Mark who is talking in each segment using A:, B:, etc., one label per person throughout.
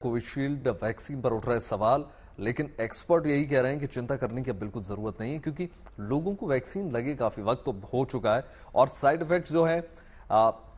A: Covishield vaccine पर उठ रहे सवाल, लेकिन एक्सपर्ट यही कह रहे हैं कि चिंता करने की अब बिल्कुल जरूरत नहीं है क्योंकि लोगों को वैक्सीन लगे काफी वक्त तो हो चुका है और साइड इफेक्ट्स जो है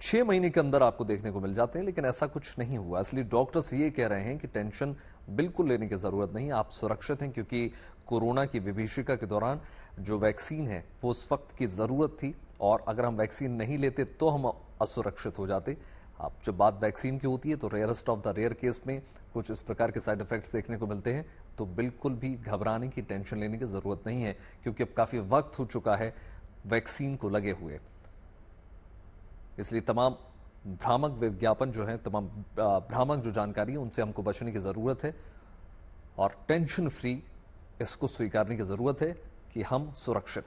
A: 6 महीने के अंदर आपको देखने को मिल जाते हैं, लेकिन ऐसा कुछ नहीं हुआ। इसलिए डॉक्टर्स ये कह रहे हैं कि टेंशन बिल्कुल लेने की जरूरत नहीं, आप सुरक्षित हैं क्योंकि कोरोना की विभीषिका के दौरान जो वैक्सीन है वो उस वक्त की जरूरत थी और अगर हम वैक्सीन नहीं लेते तो हम असुरक्षित हो जाते। अब जब बात वैक्सीन की होती है तो rarest of the rare case में कुछ इस प्रकार के साइड इफेक्ट्स देखने को मिलते हैं, तो बिल्कुल भी घबराने की, टेंशन लेने की जरूरत नहीं है क्योंकि अब काफी वक्त हो चुका है वैक्सीन को लगे हुए। इसलिए तमाम भ्रामक विज्ञापन जो है, तमाम भ्रामक जो जानकारी है उनसे हमको बचने की जरूरत है और टेंशन फ्री इसको स्वीकारने की जरूरत है कि हम सुरक्षित।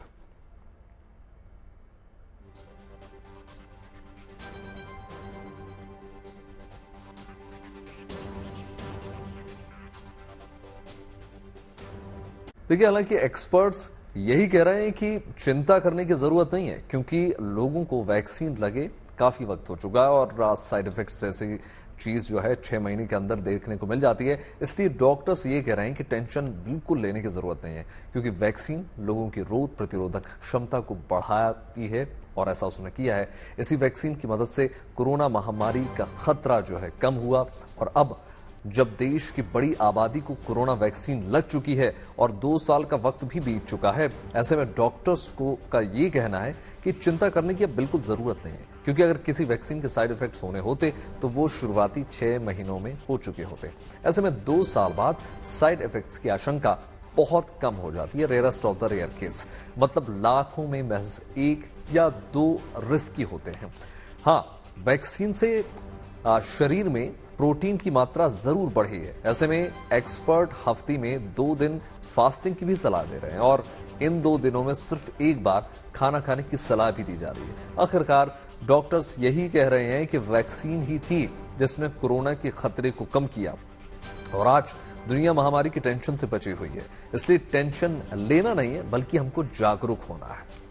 A: देखिए, हालांकि एक्सपर्ट्स यही कह रहे हैं कि चिंता करने की जरूरत नहीं है क्योंकि लोगों को वैक्सीन लगे काफी वक्त हो चुका है और साइड इफेक्ट्स जैसी चीज जो है 6 महीने के अंदर देखने को मिल जाती है। इसलिए डॉक्टर्स ये कह रहे हैं कि टेंशन बिल्कुल लेने की जरूरत नहीं है क्योंकि वैक्सीन लोगों की रोग प्रतिरोधक क्षमता को बढ़ाती है और ऐसा उसने किया है। इसी वैक्सीन की मदद से कोरोना महामारी का खतरा जो है कम हुआ और अब जब देश की बड़ी आबादी को कोरोना वैक्सीन लग चुकी है और 2 साल का वक्त भी बीत चुका है, ऐसे में डॉक्टर्स का ये कहना है कि चिंता करने की अब बिल्कुल जरूरत नहीं है क्योंकि अगर किसी वैक्सीन के साइड इफेक्ट्स होने होते तो वो शुरुआती 6 महीनों में हो चुके होते। ऐसे में 2 साल बाद साइड इफेक्ट्स की आशंका बहुत कम हो जाती है। Rarest of the rare case मतलब लाखों में महज 1 या 2 रिस्की होते हैं। हाँ, वैक्सीन से शरीर में प्रोटीन की मात्रा जरूर बढ़ी है। ऐसे में एक्सपर्ट हफ्ते में 2 दिन फास्टिंग की भी सलाह दे रहे हैं और इन 2 दिनों में सिर्फ एक बार खाना खाने की सलाह भी दी जा रही है। आखिरकार डॉक्टर्स यही कह रहे हैं कि वैक्सीन ही थी जिसने कोरोना के खतरे को कम किया और आज दुनिया महामारी की टेंशन से बची हुई है। इसलिए टेंशन लेना नहीं है बल्कि हमको जागरूक होना है।